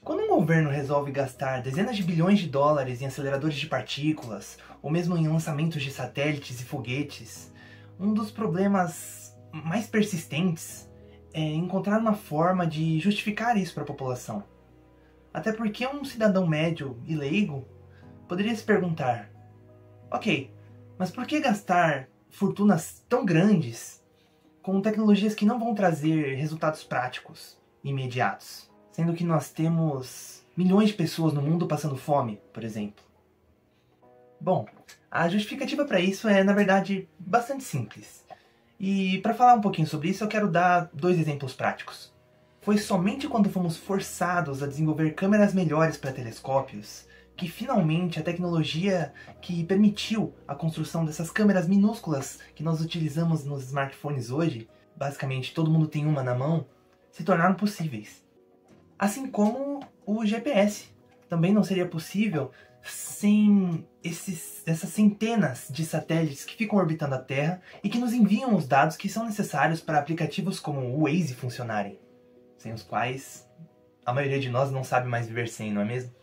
Quando um governo resolve gastar dezenas de bilhões de dólares em aceleradores de partículas, ou mesmo em lançamentos de satélites e foguetes, um dos problemas mais persistentes é encontrar uma forma de justificar isso para a população. Até porque um cidadão médio e leigo poderia se perguntar: ok, mas por que gastar fortunas tão grandes com tecnologias que não vão trazer resultados práticos e imediatos? Sendo que nós temos milhões de pessoas no mundo passando fome, por exemplo. Bom, a justificativa para isso é, na verdade, bastante simples. E para falar um pouquinho sobre isso, eu quero dar dois exemplos práticos. Foi somente quando fomos forçados a desenvolver câmeras melhores para telescópios que finalmente a tecnologia que permitiu a construção dessas câmeras minúsculas que nós utilizamos nos smartphones hoje, basicamente todo mundo tem uma na mão, se tornaram possíveis. Assim como o GPS também não seria possível sem essas centenas de satélites que ficam orbitando a Terra e que nos enviam os dados que são necessários para aplicativos como o Waze funcionarem, sem os quais a maioria de nós não sabe mais viver sem, não é mesmo?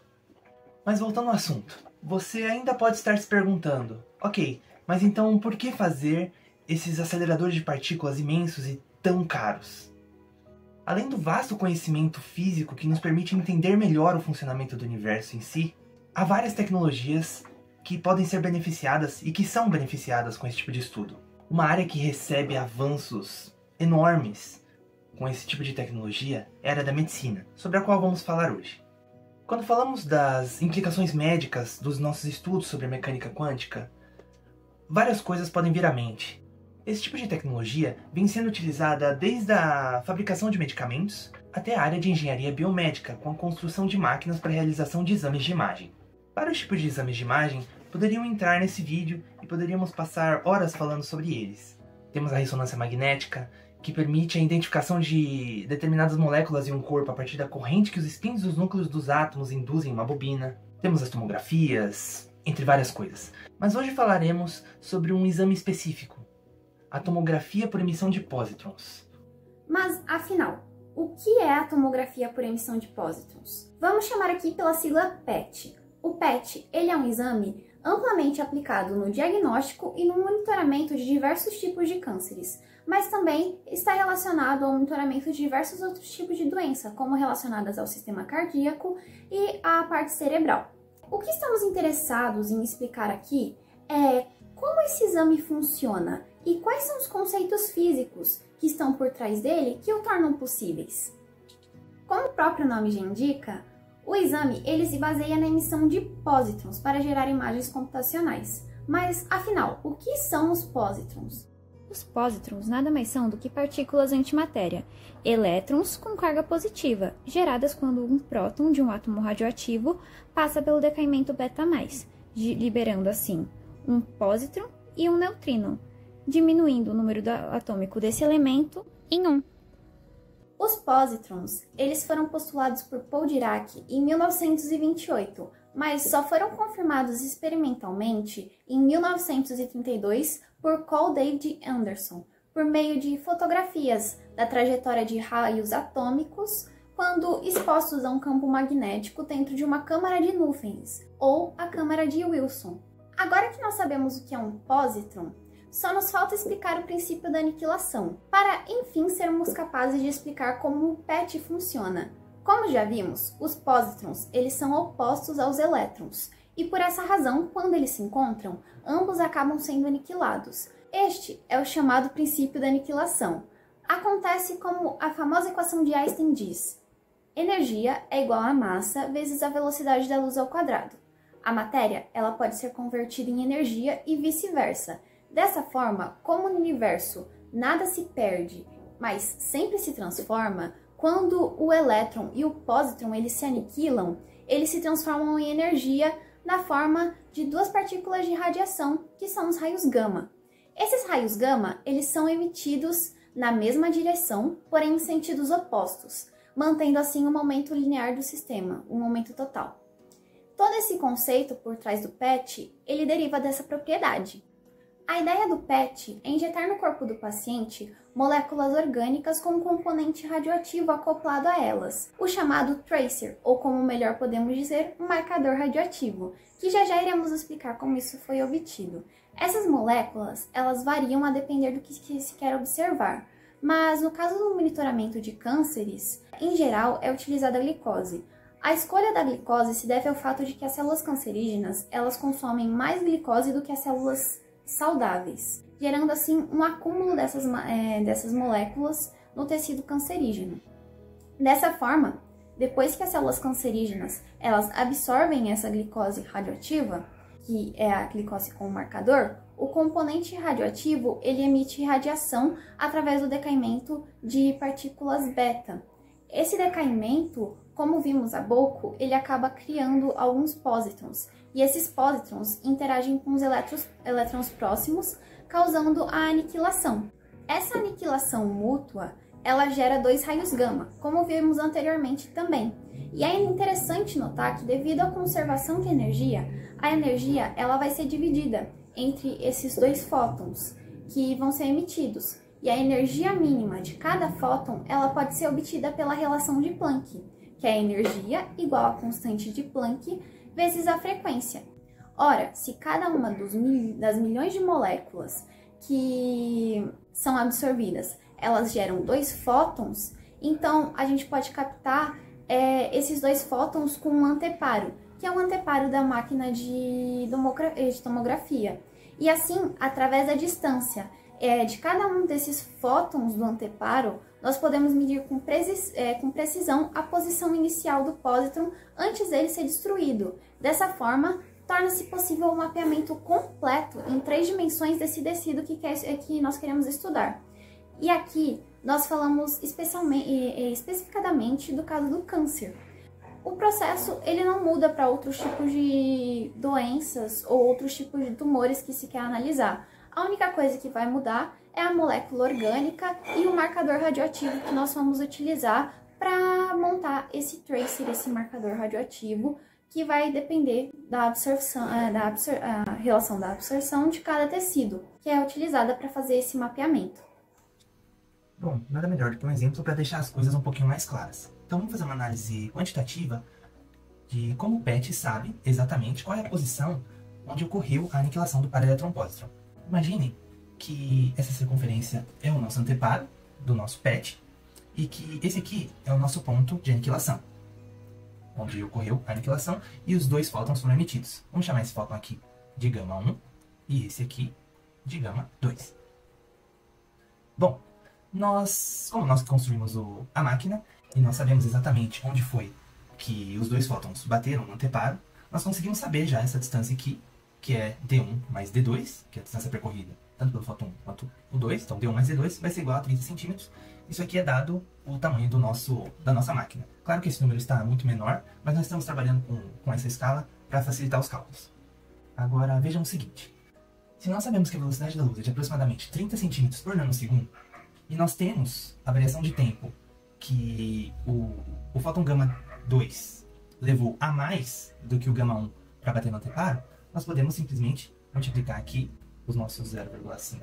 Mas voltando ao assunto, você ainda pode estar se perguntando: ok, mas então por que fazer esses aceleradores de partículas imensos e tão caros? Além do vasto conhecimento físico que nos permite entender melhor o funcionamento do universo em si, há várias tecnologias que podem ser beneficiadas e que são beneficiadas com esse tipo de estudo. Uma área que recebe avanços enormes com esse tipo de tecnologia é a área da medicina, sobre a qual vamos falar hoje. Quando falamos das implicações médicas dos nossos estudos sobre a mecânica quântica, várias coisas podem vir à mente. Esse tipo de tecnologia vem sendo utilizada desde a fabricação de medicamentos até a área de engenharia biomédica, com a construção de máquinas para a realização de exames de imagem. Vários tipos de exames de imagem poderiam entrar nesse vídeo e poderíamos passar horas falando sobre eles. Temos a ressonância magnética, que permite a identificação de determinadas moléculas em um corpo a partir da corrente que os spins dos núcleos dos átomos induzem em uma bobina. Temos as tomografias, entre várias coisas. Mas hoje falaremos sobre um exame específico: a tomografia por emissão de pósitrons. Mas, afinal, o que é a tomografia por emissão de pósitrons? Vamos chamar aqui pela sigla PET. O PET, ele é um exame amplamente aplicado no diagnóstico e no monitoramento de diversos tipos de cânceres, mas também está relacionado ao monitoramento de diversos outros tipos de doença, como relacionadas ao sistema cardíaco e à parte cerebral. O que estamos interessados em explicar aqui é como esse exame funciona e quais são os conceitos físicos que estão por trás dele que o tornam possíveis. Como o próprio nome já indica, o exame ele se baseia na emissão de pósitrons para gerar imagens computacionais. Mas, afinal, o que são os pósitrons? Os pósitrons nada mais são do que partículas antimatéria, elétrons com carga positiva, geradas quando um próton de um átomo radioativo passa pelo decaimento beta+, liberando assim um pósitron e um neutrino, diminuindo o número atômico desse elemento em 1. Os pósitrons, eles foram postulados por Paul Dirac em 1928, mas só foram confirmados experimentalmente em 1932 por Carl David Anderson, por meio de fotografias da trajetória de raios atômicos quando expostos a um campo magnético dentro de uma câmara de nuvens, ou a câmara de Wilson. Agora que nós sabemos o que é um pósitron, só nos falta explicar o princípio da aniquilação, para enfim sermos capazes de explicar como o PET funciona. Como já vimos, os pósitrons eles são opostos aos elétrons, e por essa razão, quando eles se encontram, ambos acabam sendo aniquilados. Este é o chamado princípio da aniquilação. Acontece como a famosa equação de Einstein diz: energia é igual a massa vezes a velocidade da luz ao quadrado. A matéria ela pode ser convertida em energia e vice-versa. Dessa forma, como no universo nada se perde, mas sempre se transforma, quando o elétron e o pósitron eles se aniquilam, eles se transformam em energia na forma de duas partículas de radiação, que são os raios gama. Esses raios gama, eles são emitidos na mesma direção, porém em sentidos opostos, mantendo assim o momento linear do sistema, o momento total. Todo esse conceito por trás do PET, ele deriva dessa propriedade. A ideia do PET é injetar no corpo do paciente moléculas orgânicas com um componente radioativo acoplado a elas, o chamado tracer, ou como melhor podemos dizer, um marcador radioativo, que já iremos explicar como isso foi obtido. Essas moléculas, elas variam a depender do que se quer observar, mas no caso do monitoramento de cânceres, em geral é utilizada a glicose. A escolha da glicose se deve ao fato de que as células cancerígenas, elas consomem mais glicose do que as células saudáveis, gerando assim um acúmulo dessas moléculas no tecido cancerígeno. Dessa forma, depois que as células cancerígenas elas absorvem essa glicose radioativa, que é a glicose com marcador, o componente radioativo ele emite radiação através do decaimento de partículas beta. Esse decaimento, como vimos há pouco, ele acaba criando alguns pósitrons, e esses pósitrons interagem com os elétrons próximos, causando a aniquilação. Essa aniquilação mútua, ela gera 2 raios gama, como vimos anteriormente também. E é interessante notar que devido à conservação de energia, a energia ela vai ser dividida entre esses 2 fótons que vão ser emitidos. E a energia mínima de cada fóton, ela pode ser obtida pela relação de Planck, que é a energia igual à constante de Planck vezes a frequência. Ora, se cada uma das milhões de moléculas que são absorvidas, elas geram 2 fótons, então a gente pode captar esses 2 fótons com um anteparo, que é um anteparo da máquina de tomografia. E assim, através da distância de cada um desses fótons do anteparo, nós podemos medir com precisão a posição inicial do pósitron antes dele ser destruído. Dessa forma, torna-se possível o mapeamento completo em 3 dimensões desse tecido que nós queremos estudar. E aqui nós falamos especificadamente do caso do câncer. O processo ele não muda para outros tipos de doenças ou outros tipos de tumores que se quer analisar. A única coisa que vai mudar é a molécula orgânica e o marcador radioativo que nós vamos utilizar para montar esse tracer, esse marcador radioativo, que vai depender da absorção, a relação da absorção de cada tecido, que é utilizada para fazer esse mapeamento. Bom, nada melhor do que um exemplo para deixar as coisas um pouquinho mais claras. Então vamos fazer uma análise quantitativa de como o PET sabe exatamente qual é a posição onde ocorreu a aniquilação do para-elétron-pósitron. Imagine que essa circunferência é o nosso anteparo do nosso PET e que esse aqui é o nosso ponto de aniquilação, onde ocorreu a aniquilação e os 2 fótons foram emitidos. Vamos chamar esse fóton aqui de gama 1 e esse aqui de gama 2. Bom, como nós construímos a máquina e nós sabemos exatamente onde foi que os 2 fótons bateram no anteparo, nós conseguimos saber já essa distância aqui, que é D1 mais D2, que é a distância percorrida tanto pelo fóton 1 quanto o 2, então D1 mais D2 vai ser igual a 30 centímetros. Isso aqui é dado o tamanho da nossa máquina. Claro que esse número está muito menor, mas nós estamos trabalhando com essa escala para facilitar os cálculos. Agora vejam o seguinte, se nós sabemos que a velocidade da luz é de aproximadamente 30 centímetros por nanosegundo, e nós temos a variação de tempo que o fóton gama 2 levou a mais do que o gama 1 para bater no anteparo, nós podemos simplesmente multiplicar aqui os nossos 0,5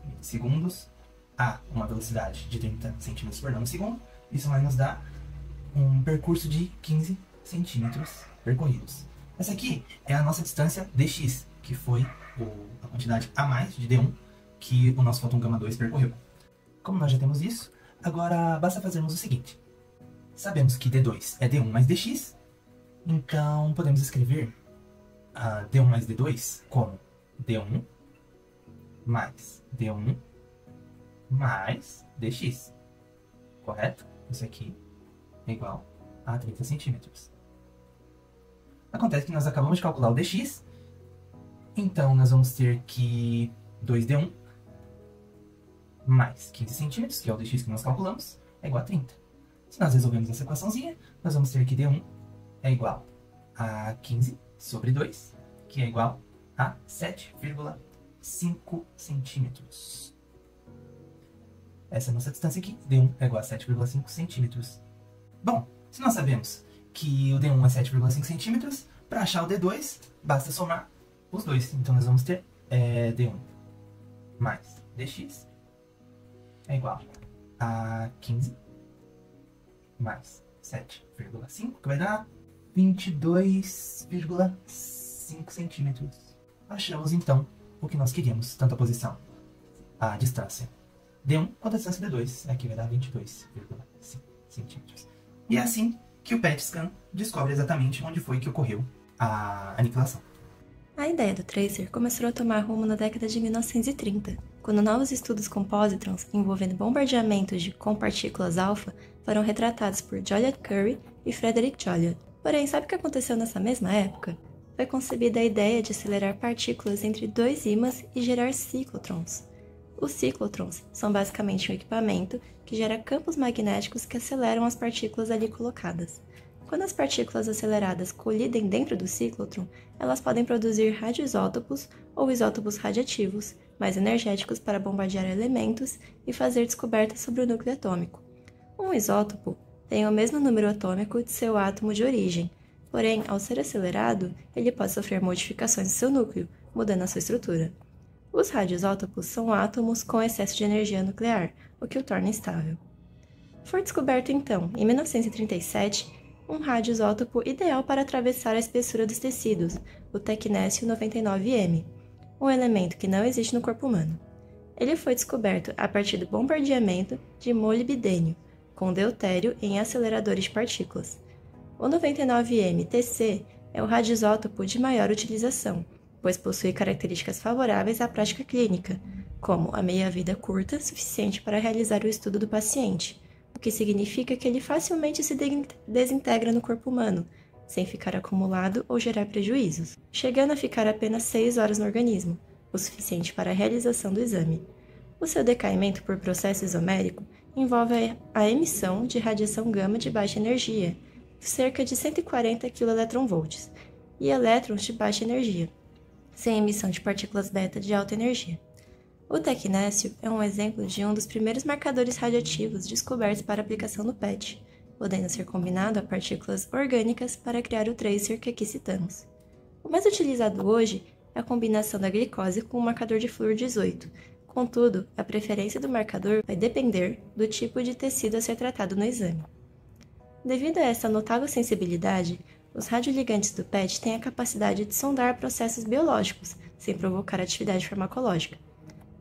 milissegundos a uma velocidade de 30 centímetros por nanosegundo. Isso vai nos dar um percurso de 15 centímetros percorridos. Essa aqui é a nossa distância dx, que foi a quantidade a mais de D1 que o nosso fóton gama 2 percorreu. Como nós já temos isso, agora basta fazermos o seguinte. Sabemos que D2 é D1 mais Dx, então podemos escrever D1 mais D2 como D1 mais D1 mais Dx, correto? Isso aqui é igual a 30 centímetros. Acontece que nós acabamos de calcular o Dx, então nós vamos ter que 2D1 mais 15 centímetros, que é o Dx que nós calculamos, é igual a 30. Se nós resolvemos essa equaçãozinha, nós vamos ter que D1 é igual a 15 sobre 2, que é igual a 7,5 centímetros. Essa é a nossa distância aqui, D1 é igual a 7,5 centímetros. Bom, se nós sabemos que o D1 é 7,5 centímetros, para achar o D2, basta somar os dois. Então nós vamos ter D1 mais dx é igual a 15 mais 7,5, que vai dar 22,5 centímetros. Achamos, então, o que nós queríamos, tanto a posição, a distância D1 quanto a distância D2. Aqui vai dar 22,5 centímetros. E é assim que o PET scan descobre exatamente onde foi que ocorreu a aniquilação. A ideia do tracer começou a tomar rumo na década de 1930, quando novos estudos com positrons envolvendo bombardeamentos com partículas alfa foram retratados por Joliot Curie e Frederick Joliot. Porém, sabe o que aconteceu nessa mesma época? Foi concebida a ideia de acelerar partículas entre dois ímãs e gerar ciclotrons. Os ciclotrons são basicamente um equipamento que gera campos magnéticos que aceleram as partículas ali colocadas. Quando as partículas aceleradas colidem dentro do ciclotron, elas podem produzir radioisótopos ou isótopos radiativos, mais energéticos para bombardear elementos e fazer descobertas sobre o núcleo atômico. Um isótopo tem o mesmo número atômico de seu átomo de origem, porém, ao ser acelerado, ele pode sofrer modificações em seu núcleo, mudando a sua estrutura. Os radioisótopos são átomos com excesso de energia nuclear, o que o torna instável. Foi descoberto então, em 1937, um radioisótopo ideal para atravessar a espessura dos tecidos, o tecnécio 99M, um elemento que não existe no corpo humano. Ele foi descoberto a partir do bombardeamento de molibdênio, com deutério em aceleradores de partículas. O 99M-TC é o radioisótopo de maior utilização, pois possui características favoráveis à prática clínica, como a meia-vida curta suficiente para realizar o estudo do paciente, o que significa que ele facilmente se desintegra no corpo humano, sem ficar acumulado ou gerar prejuízos, chegando a ficar apenas 6 horas no organismo, o suficiente para a realização do exame. O seu decaimento por processo isomérico envolve a emissão de radiação gama de baixa energia, cerca de 140 keV, e elétrons de baixa energia, sem emissão de partículas beta de alta energia. O tecnécio é um exemplo de um dos primeiros marcadores radioativos descobertos para aplicação no PET, podendo ser combinado a partículas orgânicas para criar o tracer que aqui citamos. O mais utilizado hoje é a combinação da glicose com o marcador de flúor 18, contudo, a preferência do marcador vai depender do tipo de tecido a ser tratado no exame. Devido a essa notável sensibilidade, os radioligantes do PET têm a capacidade de sondar processos biológicos, sem provocar atividade farmacológica.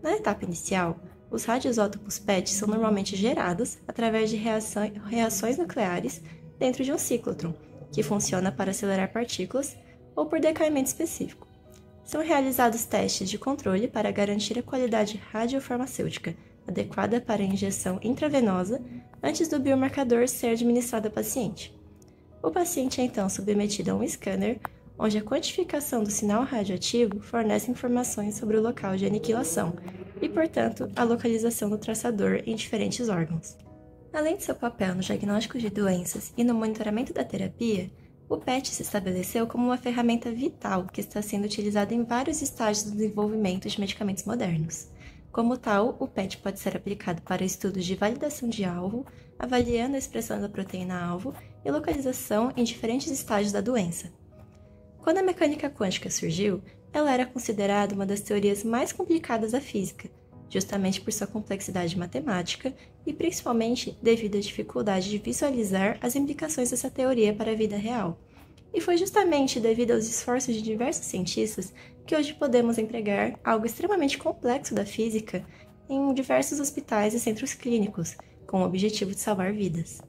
Na etapa inicial, os radioisótopos PET são normalmente gerados através de reações nucleares dentro de um ciclotron, que funciona para acelerar partículas ou por decaimento específico. São realizados testes de controle para garantir a qualidade radiofarmacêutica adequada para a injeção intravenosa antes do biomarcador ser administrado ao paciente. O paciente é então submetido a um scanner, onde a quantificação do sinal radioativo fornece informações sobre o local de aniquilação e, portanto, a localização do traçador em diferentes órgãos. Além de seu papel no diagnóstico de doenças e no monitoramento da terapia, o PET se estabeleceu como uma ferramenta vital que está sendo utilizada em vários estágios do desenvolvimento de medicamentos modernos. Como tal, o PET pode ser aplicado para estudos de validação de alvo, avaliando a expressão da proteína-alvo e localização em diferentes estágios da doença. Quando a mecânica quântica surgiu, ela era considerada uma das teorias mais complicadas da física, justamente por sua complexidade matemática e principalmente devido à dificuldade de visualizar as implicações dessa teoria para a vida real. E foi justamente devido aos esforços de diversos cientistas que hoje podemos empregar algo extremamente complexo da física em diversos hospitais e centros clínicos, com o objetivo de salvar vidas.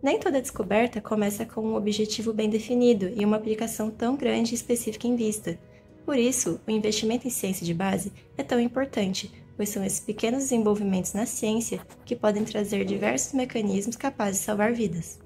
Nem toda descoberta começa com um objetivo bem definido e uma aplicação tão grande e específica em vista. Por isso, o investimento em ciência de base é tão importante, pois são esses pequenos desenvolvimentos na ciência que podem trazer diversos mecanismos capazes de salvar vidas.